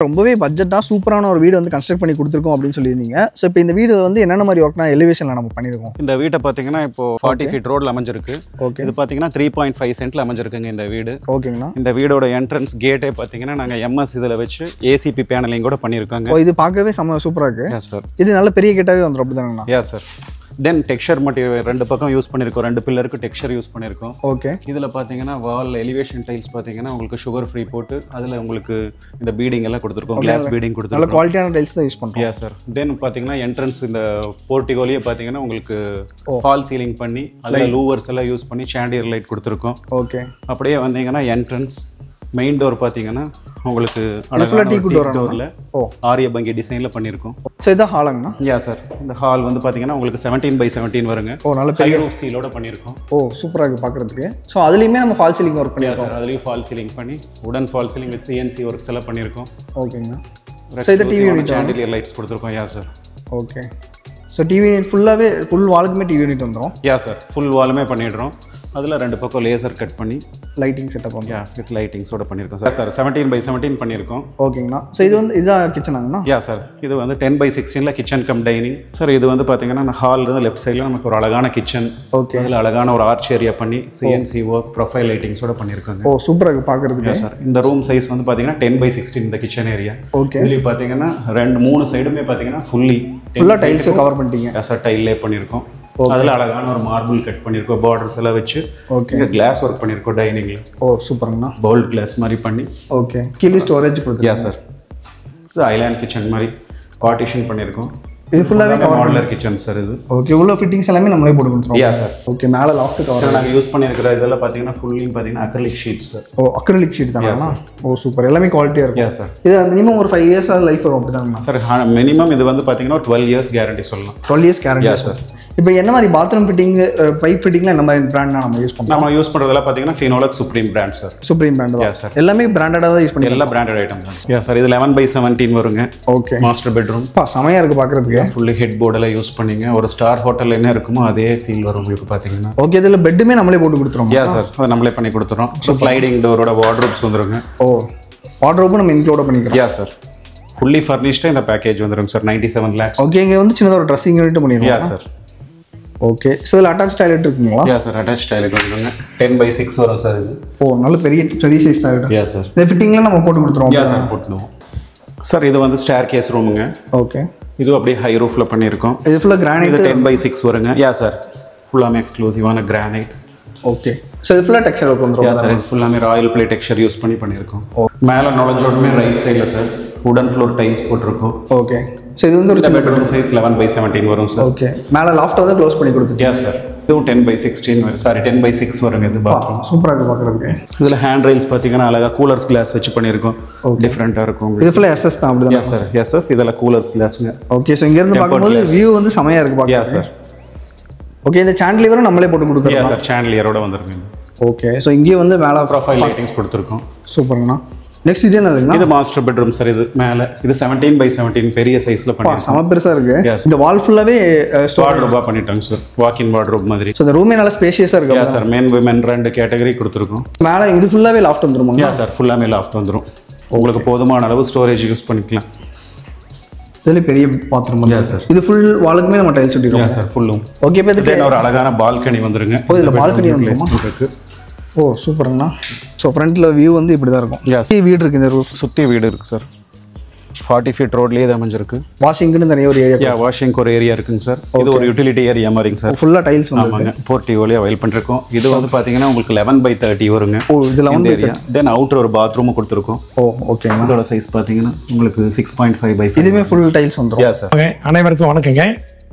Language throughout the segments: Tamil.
ரொம்பவே பட்ஜெட்டா சூப்பரான ஒரு வீடு வந்து கன்ஸ்ட்ரக்ட் பண்ணி கொடுத்துருக்கோம் அப்படின்னு சொல்லியிருந்தீங்க. ஸோ இப்போ இந்த வீடு வந்து என்னென்ன மாதிரி ஒர்க்னா எலிவேஷன்ல நம்ம பண்ணியிருக்கோம்? இந்த வீட்டை பார்த்தீங்கன்னா இப்போ 40 ஃபீட் ரோட்ல அமைஞ்சிருக்கு. ஓகே, இது பார்த்தீங்கன்னா 3.5 சென்ட்ல அமைஞ்சிருக்குங்க இந்த வீடு. ஓகேங்கண்ணா. இந்த வீடோட என்ட்ரன்ஸ் கேட்டே பார்த்தீங்கன்னா நாங்கள் எம்எஸ் இதில் வச்சு ஏசிபி பேனலிங் கூட பண்ணியிருக்கோங்க. ஓ, இது பார்க்கவே சூப்பராக இருக்கு. Yes sir. இது நல்ல பெரிய கேட்டாவே வந்துடும் அப்படிதானண்ணா? Yes sir. Then texture material ரெண்டு பக்கம் யூஸ் பண்ணியிருக்கோம், ரெண்டு பில்லருக்கு டெக்ஸ்சர் யூஸ் பண்ணியிருக்கோம். ஓகே. இதில் பார்த்தீங்கன்னா வால் எலிவேஷன் டைல்ஸ் பார்த்தீங்கன்னா உங்களுக்கு சுகர் ஃப்ரீ போட்டு அதில் உங்களுக்கு இந்த பீடிங் எல்லாம் கொடுத்துருக்கோம், கிளாஸ் பீடிங் நல்ல கொடுத்துருக்கோம். குவாலிட்டியான டைல்ஸ் தான் யூஸ் பண்ணுறோம். S sir. தென் பார்த்தீங்கன்னா என்ட்ரன்ஸ் இந்த போர்ட்டிகோலியே பார்த்தீங்கன்னா உங்களுக்கு ஃபால் சீலிங் பண்ணி அதில் லூவர்ஸ் எல்லாம் யூஸ் பண்ணி சாண்டியர் லைட் கொடுத்துருக்கோம். ஓகே. அப்படியே வந்தீங்கன்னா என்ட்ரன்ஸ் மெயின் டோர் பார்த்தீங்கன்னா உங்களுக்கு டோரில் ஆரியபங்கி டிசைனில் பண்ணியிருக்கோம். ஸோ இதான் ஹாலுங்கண்ணா? யா சார். இந்த ஹால் வந்து பார்த்தீங்கன்னா உங்களுக்கு 17x17 வருங்க. ஓ, நல்ல பெரிய ரூஃப் சீலோட பண்ணியிருக்கோம். ஓ, சூப்பராக இருக்குது பார்க்குறதுக்கு. ஸோ அதுலேயுமே நம்ம ஃபால் சீலிங் ஒர்க் பண்ணியிருக்கோம். சார் அதுலேயும் ஃபால் சீலிங் பண்ணி உடன் fall ceiling with CNC works எல்லாம் பண்ணியிருக்கோம். ஓகேங்கண்ணா. ஸோ இந்த டிவி யூனிட் சாண்டிலியர் லைட்ஸ் கொடுத்துருக்கோம். Ya sir. Okay. So TV unit ஃபுல்லாகவே ஃபுல் வாலுக்குமே டிவி யூனிட் வந்துடும்? Ya sir. ஃபுல் வாலுமே பண்ணிடுறோம். அதில் ரெண்டு பக்கம் லேசர் கட் பண்ணி லைட்டிங் செட்டப் வந்து வித் லைட்டிங்ஸோட பண்ணியிருக்கோம் சார். சார் 17x17 பண்ணியிருக்கோம். ஓகேங்கண்ணா. ஸோ இது வந்து இதான் கிச்சனாங்கண்ணா? யா சார். இது வந்து 10x16 kitchen come dining sir. இது வந்து பார்த்தீங்கன்னா ஹால் இருந்து லெஃப்ட் சைடில் நமக்கு ஒரு அழகான கிச்சன். ஓகே. அதில் அழகான ஒரு ஆர்ச் ஏரியா பண்ணி சிஎன்சி ஒர்க் ப்ரொஃபைல் லைட்டிங்ஸோட பண்ணியிருக்காங்க. ஓ, சூப்பராக இருக்குது பார்க்குறதுக்கு. சார். இந்த ரூம் சைஸ் வந்து பார்த்தீங்கன்னா 10x16 இந்த கிச்சன் ஏரியா. ஓகே. இதுலேயும் பார்த்தீங்கன்னா 3 சைடுமே பார்த்தீங்கன்னா ஃபுல்லாக டைல்ஸ் கவர் பண்ணிட்டீங்க. சார் டைல்லே பண்ணியிருக்கோம். அதில் அழகான ஒரு மார்பிள் கட் பண்ணியிருக்கோம், பார்டர்ஸ் எல்லாம் வச்சு. ஓகே. கிளாஸ் ஒர்க் பண்ணியிருக்கோம் டைனிங்கில். ஓ, சூப்பருங்கண்ணா. பவுல்ட் கிளாஸ் மாதிரி பண்ணி. ஓகே. கீழே ஸ்டோரேஜ் கொடுத்து. யா சார். இது ஐலாண்ட் கிச்சன் மாதிரி பார்ட்டிஷன் பண்ணியிருக்கோம். இது ஃபுல்லாகவே மாடுலர் கிச்சன் சார் இது. ஓகே. உள்ள ஃபிட்டிங்ஸ் எல்லாமே நம்மளே போட்டு கொடுத்துருவோம். யா சார். ஓகே. மேலே லாஃப்ட் கவர் நாங்கள் யூஸ் பண்ணியிருக்கிற இதெல்லாம் பார்த்தீங்கன்னா ஃபுல்லிங் பார்த்தீங்கன்னா அக்ரிலிக் ஷீட்ஸ் சார். ஓ, அக்ரிலிக் ஷீட் தானே? ஓ, சூப்பர். எல்லாமே குவாலிட்டியாக இருக்கும். யா சார். இது மினிமம் ஒரு 5 இயர்ஸ் லைஃப் வரும் அப்படிதாங்கண்ணா? சார் மினிமம் இது வந்து பார்த்தீங்கன்னா 12 இயர்ஸ் கேரண்டி சொல்லலாம். 12 இயர்ஸ் கேரண்டி. யா சார். இப்போ என்ன மாதிரி பாத்ரூம் ஃபிட்டிங், பைப் ஃபிட்டிங்லாம் என்ன மாதிரி பிராண்ட்னா நம்ம யூஸ் பண்ணுறோம்? நம்ம யூஸ் பண்ணுறதெல்லாம் பார்த்தீங்கன்னா Finolex supreme brand sir. Supreme brand தான் சார். எல்லாமே பிராண்டடாக தான் யூஸ் பண்ணி எல்லா பிராண்டட் ஐட்டம் தான். யா சார். இது 11x17 வருங்க. ஓகே. Master bedroom. செமையாக இருக்குது பார்க்குறதுக்கு. ஃபுல்லி ஹெட் போர்டெல்லாம் யூஸ் பண்ணிங்க ஒரு ஸ்டார் ஹோட்டலில் என்ன இருக்குமோ அதே ஃபீல் வரும் உங்களுக்கு பார்த்தீங்கன்னா. ஓகே. இதில் பெட்டுமே நம்மளே போட்டு கொடுத்துருவோம்? யா சார். அதை நம்மளே பண்ணி கொடுத்துறோம். ஸ்லைடிங் டோரோட வார்ட்ரோப்ஸ் வந்துருங்க. ஓ, வார்ட்ரோப்பும் நம்ம இன்க்ளூட் பண்ணிக்கிறோம்? யா சார். ஃபுல்லி ஃபர்னிஷ்டாக இந்த பேக்கேஜ் வந்துருங்க சார். 97 lakhs. ஓகே. இங்கே வந்து சின்னதாக ஒரு ட்ரெஸ்ஸிங் யூனிட் பண்ணிடுவோம்? யா சார். ஓகே. ஸோ இதில் அட்டாச் டாய்லெட் இருக்குங்களா? யா சார். அட்டாச் டாய்லெட் வந்துருங்க. 10x6 வரும் சார் இது. ஓ, நல்ல பெரிய சைஸ் டாய்லெட். யா சார். இந்த ஃபிட்டிங்லாம் நம்ம போட்டு கொடுத்துருவோம்? யா சார். போட்டுடுவோம் சார். இது வந்து ஸ்டேர் கேஸ் ரூமுங்க. ஓகே. இது அப்படியே ஹை ரூஃபில் பண்ணியிருக்கோம். இது ஃபுல்லாக கிரானைட். இது 10x6 வருங்க. யா சார். ஃபுல்லாமே எக்ஸ்க்ளூசிவான கிரானைட். ஓகே. ஸோ இது ஃபுல்லாக டெக்ஸ்சர் ஒர்க் வந்துடும்? Ya sir. இது ஃபுல்லாமே ராயல் பிளே டெக்ஸ்சர் யூஸ் பண்ணி பண்ணியிருக்கோம். மேலே நுழைஞ்சோடமே ரைட் சைடில் சார் உடன் ஃப்ளோர் டைல்ஸ் போட்டிருக்கோம். ஓகே. ஸோ இது வந்து ஒரு பெட்ரூம் சைஸ் 11x17 வரும் சார். ஓகே. மேலே லாஃப்ட் வந்து க்ளோஸ் பண்ணி கொடுத்துட்டு. யா சார். இதுவும் 10x16 வரும். சாரி 10x6 வருங்க. இது பாத்ரூம். சூப்பராக இருக்குது பார்க்குறதுக்கு. இதில் ஹேண்ட் ரைல்ஸ் பார்த்தீங்கன்னா அழகாக கூலர்ஸ் கிளாஸ் வச்சு பண்ணியிருக்கோம். டிஃப்ரெண்ட்டாக இருக்கும். இது ஃபுல்லாக எஸ்எஸ் தான் அப்படி? யா சார். எஸ்எஸ். இதெல்லாம் கூலர்ஸ் கிளாஸுங்க. ஓகே. ஸோ இங்கேருந்து பார்க்கும்போது வியூ வந்து செமையாக இருக்குது பார்க்க. யா சார். ஓகே. இந்த சாண்டிலிவரும் நம்மளே போட்டு கொடுக்குறோம்? யா சார். சாண்டிலியரோட வந்துருங்க. ஓகே. ஸோ இங்கேயே வந்து மேலே ப்ரொஃபைல் லைட்டிங்ஸ் கொடுத்துருக்கோம். சூப்பர்ங்கண்ணா. நெக்ஸ்ட் இது என்னதுங்கண்ணா? இது மாஸ்டர் பெட்ரூம் சார். இது மேலே இது 17x17 பெரிய சைஸில் பண்ணிருக்கோம். செம பெருசாக இருக்குது. இந்த வால் ஃபுல்லாகவே வார்ட்ரோபாக பண்ணிட்டாங்க சார். வாக்கின் வார்ட்ரோப் மாதிரி. ஸோ இந்த ரூமே நல்லா ஸ்பேஷியஸாக இருக்குது. யா சார். மென் விமென் 2 கேட்டகரி கொடுத்துருக்கோம். மேலே இது ஃபுல்லாகவே லாஃப்ட் வந்துருமா? யா சார். ஃபுல்லாமே லாஃப்ட் வந்துடும். உங்களுக்கு போதுமான அளவு ஸ்டோரேஜ் யூஸ் பண்ணிக்கலாம். இதுல பெரிய பாத்ரூம். யா சார். இது ஃபுல் வாலுக்குமே நம்ம டைல்ஸ் ஒட்டிடுவோம்? யா சார். ஃபுல்லும். ஓகே. இப்போ இதுக்கு ஒரு அழகான பால்கனி வந்துருங்க. ஓ, இதில் பால்கனி வந்துருக்கு. ஓ, சூப்பர்ண்ணா. ஸோ ஃப்ரண்ட்டில் வியூ வந்து இப்படி தான் இருக்கும்? யா. வீடு இருக்குது இந்த ரூஃப் சுற்றி வீடு இருக்குது சார். 40 ஃபீட் ரோட்லேயே இது அமைஞ்சிருக்கு. வாஷிங்க்குன்னு தனியாக ஒரு ஏரியா? யா. வாஷிங்க்கு ஒரு ஏரியா இருக்குங்க சார். இது ஒரு யூட்டிலிட்டி ஏரியா மாதிரிங்க சார். ஃபுல்லாக டைல்ஸ் வந்து? ஆமாங்க. போர்ட்டிகோலியாக அவைல் பண்ணிருக்கோம். இது வந்து பார்த்தீங்கன்னா உங்களுக்கு 11x30 வருங்க. ஓ, இது 11x30. தென் அவுட்டர் ஒரு பாத்ரூமும் கொடுத்துருக்கோம். ஓ, ஓகே. இதோட சைஸ் பார்த்தீங்கன்னா உங்களுக்கு 6.5x5. இதுவுமே ஃபுல் டைல்ஸ் வந்துடும்? Ya sir. அனைவருக்கும் வணக்கங்க.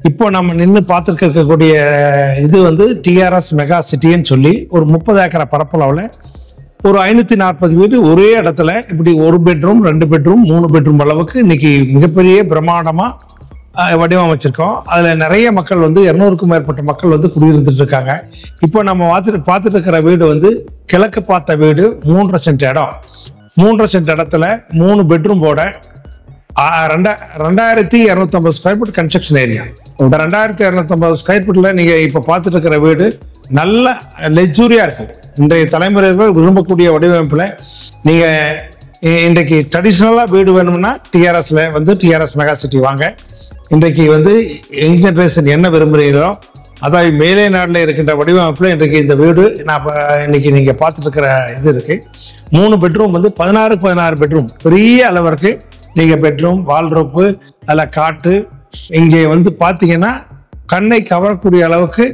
இப்போ நம்ம நின்று பார்த்துட்டு இருக்கக்கூடிய இது வந்து டிஆர்எஸ் மெகா சிட்டின்னு சொல்லி ஒரு 30 ஏக்கரை பரப்பளவில் ஒரு 540 வீடு ஒரே இடத்துல இப்படி 1 பெட்ரூம் 2 பெட்ரூம் 3 பெட்ரூம் அளவுக்கு இன்னைக்கு மிகப்பெரிய பிரம்மாண்டமாக வடிவமைச்சிருக்கோம். அதில் நிறைய மக்கள் வந்து 200க்கும் மேற்பட்ட மக்கள் வந்து குடியிருந்துட்டு இருக்காங்க. இப்போ நம்ம பார்த்துட்டு இருக்கிற வீடு வந்து கிழக்கு பார்த்த வீடு. 3.5 சென்ட் இடம். 3.5 சென்ட் இடத்துல 3 பெட்ரூம் போட 2250 ஸ்கொயர் ஃபீட் கன்ஸ்ட்ரக்ஷன் ஏரியா. இந்த 2250 ஸ்கொயர் ஃபீட்ல நீங்க இப்ப பார்த்துட்டு இருக்கிற வீடு நல்ல லெக்ஸூரியா இருக்கு. இன்றைய தலைமுறைகள் விரும்பக்கூடிய வடிவமைப்புல நீங்க இன்றைக்கு ட்ரெடிஷ்னலாக வீடு வேணும்னா டிஆர்எஸ்ல வந்து டிஆர்எஸ் மெகா சிட்டி வாங்க. இன்றைக்கு வந்து யங் ஜென்ரேஷன் என்ன விரும்புகிறீங்களோ அதாவது மேலே நாட்டில் இருக்கின்ற வடிவமைப்பில் இன்றைக்கு இந்த வீடு நான் இன்னைக்கு நீங்கள் பார்த்துட்டு இருக்கிற இது இருக்கு. 3 பெட்ரூம் வந்து 16 பெட்ரூம் பெரிய அளவிற்கு நீங்கள் பெட்ரூம் வால்ரோப்பு அதில் காட்டு இங்கே வந்து பார்த்தீங்கன்னா கண்ணை கவரக்கூடிய அளவுக்கு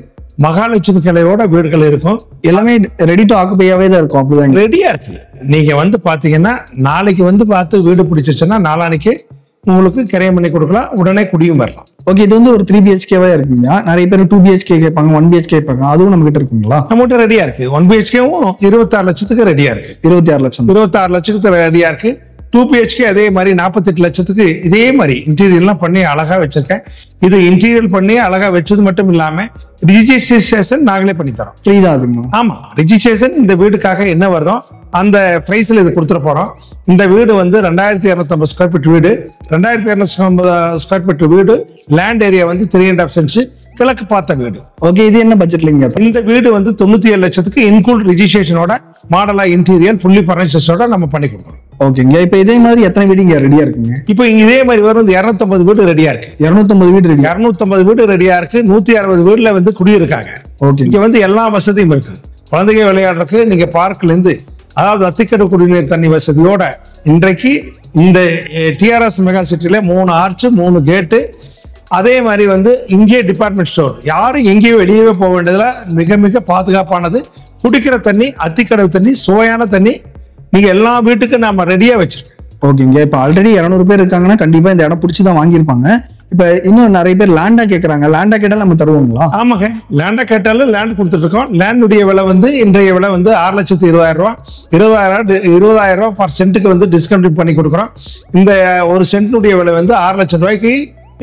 மகாலட்சுமி கிளையோட வீடுகள் இருக்கும். எல்லாமே ரெடி டு ஆக்குபையாவே தான் இருக்கும். அப்படிதான் ரெடியா இருக்கு. நீங்க வந்து பாத்தீங்கன்னா நாளைக்கு வந்து பார்த்து வீடு பிடிச்சிச்சுன்னா நாளானைக்கு உங்களுக்கு கிரையம் பண்ணி கொடுக்கலாம், உடனே குடியும் வரலாம். ஓகே, இது வந்து ஒரு 3 BHK-வா இருக்குங்க. நிறைய பேர் 2 BHK கேட்பாங்க, 1 BHK கேட்பாங்க. அதுவும் நம்ம கிட்ட இருக்குங்களா? நம்மகிட்ட ரெடியா இருக்கு. 1 BHK-வும் 26 லட்சத்துக்கு ரெடியா இருக்கு. 26 லட்சம் 26 லட்சத்துக்கு ரெடியா இருக்கு. 2 BHK அதே மாதிரி 48 லட்சத்துக்கு இதே மாதிரி இன்டீரியர்லாம் பண்ணி அழகா வச்சிருக்கேன். இது இன்டீரியர் பண்ணி அழகா வச்சது மட்டும் இல்லாம ரிஜிஸ்ட்ரேஷன் நாங்களே பண்ணி தரோம். ஃப்ரீ தான் அதுங்க. ஆமா, ரிஜிஸ்ட்ரேஷன் இந்த வீடுக்காக என்ன வருதோ அந்த பிரைஸ்ல இது கொடுத்துட போறோம். இந்த வீடு வந்து 2250 ஸ்கொயர் ஃபீட் வீடு, 2250 ஸ்கொயர் ஃபீட் வீடு, லேண்ட் ஏரியா வந்து 3.5 சென்ட்ஸ், கிழக்கு பார்த்த வீடு. ஓகே, இது என்ன பட்ஜெட்லங்க? இந்த வீடு வந்து 97 லட்சத்துக்கு இன்க்ளூட் ரிஜிஸ்ட்ரேஷனோட மாடலா இன்டீரியர் ஃபுல்லி ஃபர்னிச்சர்ஸோட நம்ம பண்ணி கொடுக்குறோம். ஓகேங்க, இப்போ இதே மாதிரி எத்தனை வீடு இங்க ரெடியா இருக்குங்க? இப்போ இங்க இதே மாதிரி வரும் 250 வீடு ரெடியா இருக்கு. 250 வீடு இருக்கு. 250 வீடு ரெடியா இருக்கு. 160 வீடுல வந்து குடியிருக்காங்க. ஓகே, இங்க வந்து எல்லா வசதியும் இருக்கு. குழந்தைங்க விளையாடுறதுக்கு நீங்க பார்க்ல இருந்து அதாவது அத்திக்கடை குடிநீர் தண்ணி வசதியோட இன்றைக்கு இந்த டிஆர்எஸ் மெகா சிட்டில 3 ஆர்ச் 3 கேட்டு, அதே மாதிரி வந்து இங்கே டிபார்ட்மெண்ட் ஸ்டோர், யாரும் எங்கேயும் வெளியவே போக வேண்டியதுல மிக மிக பாதுகாப்பானது. குடிக்கிற தண்ணி, அத்திக்கடை தண்ணி, சுவையான தண்ணி நீங்க எல்லா வீட்டுக்கும் நாம ரெடியா வச்சிருக்கோம். ஓகேங்க, இப்போ ஆல்ரெடி 200 பேர் இருக்காங்கன்னா கண்டிப்பா இந்த இடம் பிடிச்சி தான் வாங்கியிருப்பாங்க. இப்போ இன்னும் நிறைய பேர் லேண்டா கேட்கறாங்க. லேண்டா கேட்டாலும் நம்ம தருவோங்களா? ஆமாங்க, லேண்டா கேட்டாலும் லேண்ட் கொடுத்துட்டு இருக்கோம். லேண்டுடைய விலை வந்து இன்றைய விலை வந்து 6,20,000 ரூபா, 20,000 ரூபா பர் சென்ட்டுக்கு வந்து டிஸ்கவுண்ட் பண்ணி கொடுக்குறோம். இந்த ஒரு சென்ட்டுடைய விலை வந்து 6 லட்சம் ரூபாய்க்கு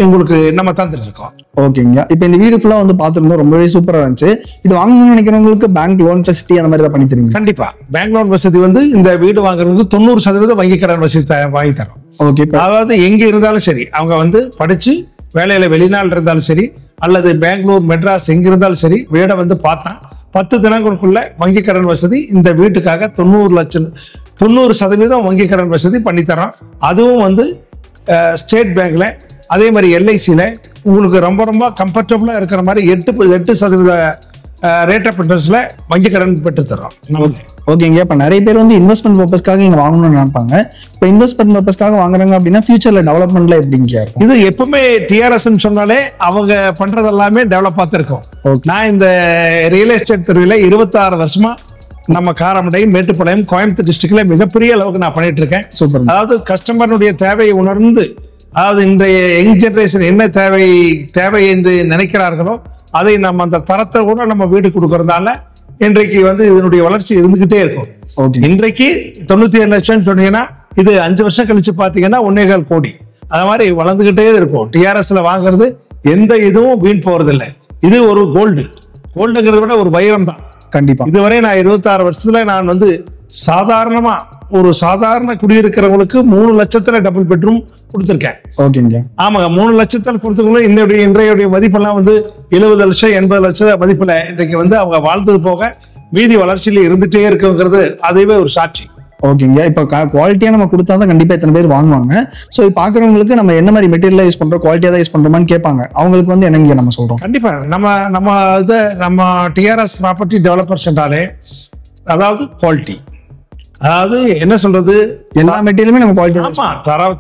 உங்களுக்கு நம்ம தந்துட்டு இருக்கோம். ஓகேங்க, இப்போ இந்த வீடு ஃபுல்லா வந்து பார்த்துருந்தோம், ரொம்பவே சூப்பரா இருந்துச்சு. இது வாங்கணும்னு நினைக்கிறவங்களுக்கு பேங்க் லோன் ஃபெசிலிட்டி அந்த மாதிரி தான் பண்ணி தருவீங்க? கண்டிப்பா பேங்க் லோன் வசதி வந்து இந்த வீடு வாங்குறதுக்கு 90% வங்கி கடன் வசதி வாங்கி தரோம். ஓகே, அதாவது எங்க இருந்தாலும் சரி, அவங்க வந்து படிச்சு வேலையில வெளிநாள் இருந்தாலும் சரி, அல்லது பெங்களூர் மெட்ராஸ் எங்க இருந்தாலும் சரி, வீடை வந்து பார்த்தா 10 தினங்களுக்குள்ள வங்கி கடன் வசதி இந்த வீட்டுக்காக 90% வங்கி கடன் வசதி பண்ணித்தரோம். அதுவும் வந்து ஸ்டேட் பேங்க்ல, அதே மாதிரி எல்ஐசியில உங்களுக்கு ரொம்ப ரொம்ப கம்ஃபர்டபுளா இருக்கிற மாதிரி 8% ரேட் ஆஃப் இன்ட்ரெஸ்ட்ல வங்கி கடன் பெற்று தரோம். ஓகேங்க, இப்போ நிறைய பேர் வந்து இன்வெஸ்ட்மெண்ட் பர்பஸ்க்காக இங்க வாங்கணும்னு நினைப்பாங்க. இப்போ இன்வெஸ்ட்மெண்ட் பர்பஸ்க்காக வாங்குறாங்க அப்படின்னா ஃபியூச்சர்ல டெவலப்மெண்ட்ல எப்படிங்க இருக்கும்? இது எப்பவுமே டிஆர்எஸ் சொன்னாலே அவங்க பண்றது எல்லாமே டெவலப் பார்த்துருக்கோம். நான் இந்த ரியல் எஸ்டேட் துறையில 26 வருஷமா நம்ம காரமடை, மேட்டுப்பாளையம், கோயம்புத்தூர் டிஸ்ட்ரிக்ட்ல மிகப்பெரிய அளவுக்கு நான் பண்ணிட்டு இருக்கேன். சூப்பர். அதாவது கஸ்டமருடைய தேவையை உணர்ந்து, அதாவது இன்றைய யங் ஜெனரேஷன் என்ன தேவை என்று நினைக்கிறார்களோ அதை நம்ம அந்த தரத்தை கூட நம்ம வீடு கொடுக்கறதால இன்றைக்கு வந்து இதனுடைய வளர்ச்சி இருந்துகிட்டே இருக்கும். இன்றைக்கு 97 லட்சம் சொன்னீங்கன்னா இது 5 வருஷம் கழிச்சு பாத்தீங்கன்னா 1.25 கோடி அது மாதிரி வளர்ந்துகிட்டே இருக்கும். டிஆர்எஸ்ல வாங்குறது எந்த இதுவும் வீண் போறது இல்லை. இது ஒரு கோல்டுங்கிறத விட ஒரு வைரம் தான். கண்டிப்பா. இதுவரை நான் 26 வருஷத்துல நான் வந்து சாதாரணமா ஒரு சாதாரண குடியிருக்கிறவங்களுக்கு 3 லட்சத்துல டபுள் பெட்ரூம் கொடுத்துருக்கேன். ஓகேங்க. ஆமாங்க, 3 லட்சத்துல கொடுத்துக்கணும். இன்றைய மதிப்பெல்லாம் வந்து 70 லட்சம் 80 லட்சம் மதிப்புல இன்றைக்கு வந்து அவங்க வாழ்ந்தது போக மீதி வளர்ச்சியில இருந்துட்டே இருக்குங்கிறது அதுவே ஒரு சாட்சி. ஓகேங்க, இப்போ குவாலிட்டியா நம்ம கொடுத்தா தான் கண்டிப்பா எத்தனை பேர் வாங்குவாங்க. ஸோ பாக்குறவங்களுக்கு நம்ம என்ன மாதிரி மெட்டீரியல் யூஸ் பண்றோம், குவாலிட்டியா தான் யூஸ் பண்றோமான்னு கேட்பாங்க. அவங்களுக்கு வந்து என்னங்க நம்ம சொல்றோம்? கண்டிப்பா நம்ம டிஆர்எஸ் ப்ராப்பர்ட்டி டெவலப்பர்ஸ் என்றாலே அதாவது குவாலிட்டி, அதாவது என்ன சொல்றது, எல்லா மெட்டீரியலுமே நம்ம குவாலிட்டி. ஆமா,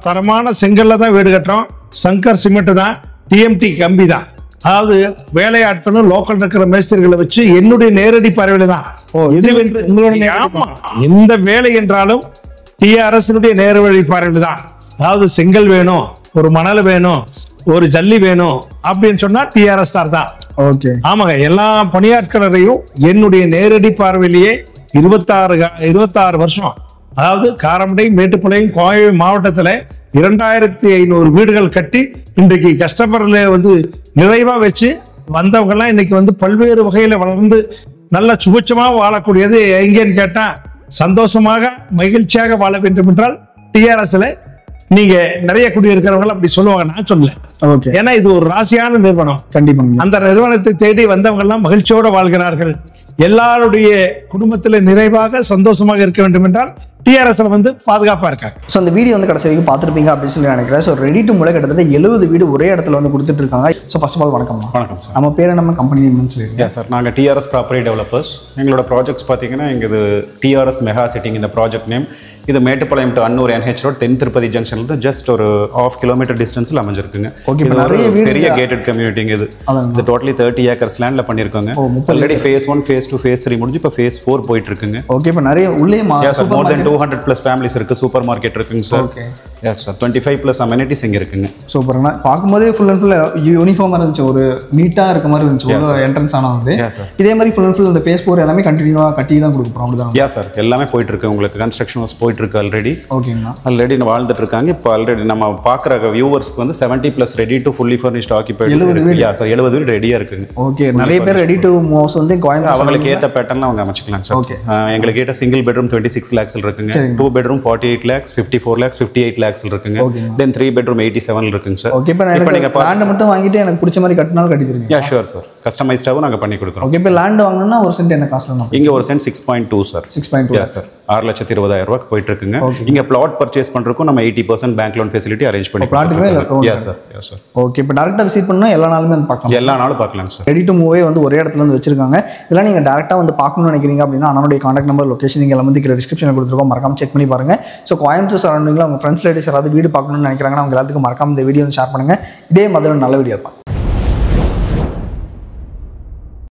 தரமான செங்கல்ல தான் வீடு கட்டுறோம். சங்கர் சிமெண்ட் தான், டிஎம்டி கம்பி தான். அதாவது வேலையாட்களும் லோக்கல் இருக்கிற மேஸ்திரிகளை வச்சு என்னுடைய நேரடி பார்வையில தான் எந்த வேலை என்றாலும் டிஆர்எஸ் நேரடி பார்வையில தான். அதாவது செங்கல் வேணும், ஒரு மணல் வேணும், ஒரு ஜல்லி வேணும் அப்படின்னு சொன்னா டிஆர்எஸ் தான். ஓகே, ஆமாங்க, எல்லா பணியாட்களரையும் என்னுடைய நேரடி பார்வையிலேயே 26 வருஷம், அதாவது காரமடை, மேட்டுப்பாளையம், கோவை மாவட்டத்துல 2500 வீடுகள் கட்டி இன்றைக்கு கஸ்டமர்ல வந்து நிறைவா வச்சு வந்தவங்க எல்லாம் இன்னைக்கு வந்து பல்வேறு வகையில வளர்ந்து நல்ல சுபிட்சமா வாழக்கூடியது எங்கேன்னு கேட்டா, சந்தோஷமாக மகிழ்ச்சியாக வாழ வேண்டும் என்றால் டிஆர்எஸ்ல நீங்க நிறைய குடியிருக்கிறவங்க அப்படி சொல்லுவாங்க, நான் சொல்லல. ஏன்னா இது ஒரு ராசியான நிறுவனம். கண்டிப்பா அந்த நிறுவனத்தை தேடி வந்தவங்க எல்லாம் மகிழ்ச்சியோடு வாழ்கிறார்கள். எல்லாருடைய குடும்பத்தில் நிறைவாக சந்தோஷமாக இருக்க வேண்டும் என்றால் டிஆர்எஸ்ல வந்து பாதுகாப்பா இருக்காங்க. ஸோ அந்த வீடியோ வந்து கடைசி வரைக்கும் பார்த்துருப்பீங்க அப்படின்னு சொல்லி நினைக்கிறேன். ஸோ ரெடி டு மூல கிட்டத்தட்ட 70 வீடு ஒரே இடத்துல வந்து கொடுத்துட்டு இருக்காங்க. ஸோ ஃபர்ஸ்ட் ஆஃப் ஆல் வணக்கம். வணக்கம் சார். நம்ம பேர் நம்ம கம்பெனி நேம்னு சொல்லியிருக்கேன். சார் நாங்கள் டிஆர்எஸ் ப்ராப்பர்ட்டி டெவலப்பர்ஸ். எங்களோட ப்ராஜெக்ட்ஸ் பார்த்தீங்கன்னா இங்கே இது டிஆர்எஸ் மெகா சிட்டிங் இந்த ப்ராஜெக்ட் நேம். இது Mettupalayam to Annur NH road then Tirupati ஜங்ஷன்ல ஜஸ்ட் ஒரு 1/2 கிலோமீட்டர் டிஸ்டன்ஸ்ல அமைஞ்சிருக்குங்க. இது நிறைய பெரிய கேட்டட் கம்யூனிட்டிங்க. இது டோட்டலி 30 ஏக்கர்ஸ் லேண்ட்ல பண்ணிருக்காங்க. ஆல்ரெடி ஃபேஸ் 1 ஃபேஸ் 2 ஃபேஸ் 3 முடிஞ்சு இப்போ ஃபேஸ் 4 போயிட்டு இருக்குங்க. ஓகே, இப்போ நிறைய உள்ளே மோர் தென் 200+ ஃபேமிலிஸ் இருக்கு. சூப்பர் மார்க்கெட் இருக்குங்க சார். Okay sir. 25+ அமெனிட்டிஸ் இங்க இருக்குங்க. சூப்பர்னா பார்க்கும்போதே ஃபுல் அண்ட் ஃபுல் யூனிஃபார்மா இருந்துச்சு, ஒரு நீட்டா இருக்க மாதிரி இருந்துச்சு உள்ள என்ட்ரன்ஸ் ஆனா வந்து. இதே மாதிரி ஃபுல் அண்ட் ஃபுல் இந்த ஃபேஸ் 4 எல்லாமே கண்டினியூவா கட்டி தான் கொடுக்குறோம் அப்படிதான். யா சார், எல்லாமே போயிட்டு இருக்கு. உங்களுக்கு கன்ஸ்ட்ரக்ஷன் ஒர்க்ஸ் போயிட்டு இருக்கு ஆல்ரெடி. ஓகேங்களா. ஆல்ரெடி வாழ்ந்துட்டு இருக்காங்க. இப்போ ஆல்ரெடி நம்ம பார்க்குற வியூவர்ஸ்க்கு வந்து 70+ ready to fully furnished occupied. 70 வீடு ரெடியா இருக்குங்க. ஓகே, நிறைய பேர் ரெடி டு மூவ்ஸ் வந்து கோயம்புத்தூர் அவங்களுக்கு ஏத்த பேட்டர்ன்ல அவங்க அமைச்சுக்கலாம் சார். ஓகே, எங்களுக்கு ஏத்த சிங்கிள் பெட்ரூம் 26 lakhs இருக்குங்க. 2 பெட்ரூம் 48 lakhs, 54 lakhs, 58 lakhs இருக்குங்க. தென் 3 பெட்ரூம் 87 இருக்குங்க சார். ஓகே, இப்போ நீங்க லேண்ட் மட்டும் வாங்கிட்டு எனக்கு பிடிச்ச மாதிரி கட்டினாலும் கட்டி தருவீங்க? யா ஷூர் சார், கஸ்டமைஸ்டாவும் நாங்க பண்ணி கொடுக்குறோம். ஓகே, இப்போ லேண்ட் வாங்கணும்னா ஒரு சென்ட் என்ன காஸ்ட்ல நம்ம? இங்க ஒரு சென்ட் 6.2 சார். 6.2 சார், 6,20,000 ரூபாய்க்கு போயிட்டு இருக்குங்க. இங்க பிளாட் பர்ச்சேஸ் பண்றதுக்கும் நம்ம 80% பேங்க் லோன் ஃபெசிலிட்டி அரேஞ்ச் பண்ணி கொடுத்துருக்கோம். யா சார், யா சார். ஓகே, இப்போ டைரக்டா விசிட் பண்ணா எல்லா நாளுமே வந்து பார்க்கலாம். எல்லா நாளும் பார்க்கலாம் சார். ரெடி டு மூவே வந்து ஒரே இடத்துல வந்து வச்சிருக்காங்க. இதெல்லாம் நீங்க டைரக்டா வந்து பார்க்கணும்னு நினைக்கிறீங்க அப்படின்னா அண்ணனுடைய கான்டாக்ட் நம்பர், லொகேஷன் நீங்க எல்லாம் வந்து டிஸ்கிரிப்ஷன்ல கொடுத்துருக்கோம். மறக்காம செக் பண்ணி பாருங்க. ஸோ கோயம்புத்தூர் சரௌண்டிங்ல உங்க ஃப்ரெண்ட்ஸ் ரிலேட்டிவ்ஸ் யாராவது வீடு பார்க்கணும்னு நினைக்கிறாங்கன்னா அவங்க எல்லாத்துக்கும் மறக்காம இந்த வீடியோ ஷேர் பண்ணுங்க. இதே மாதிரி நல்ல வீடியோ தான்.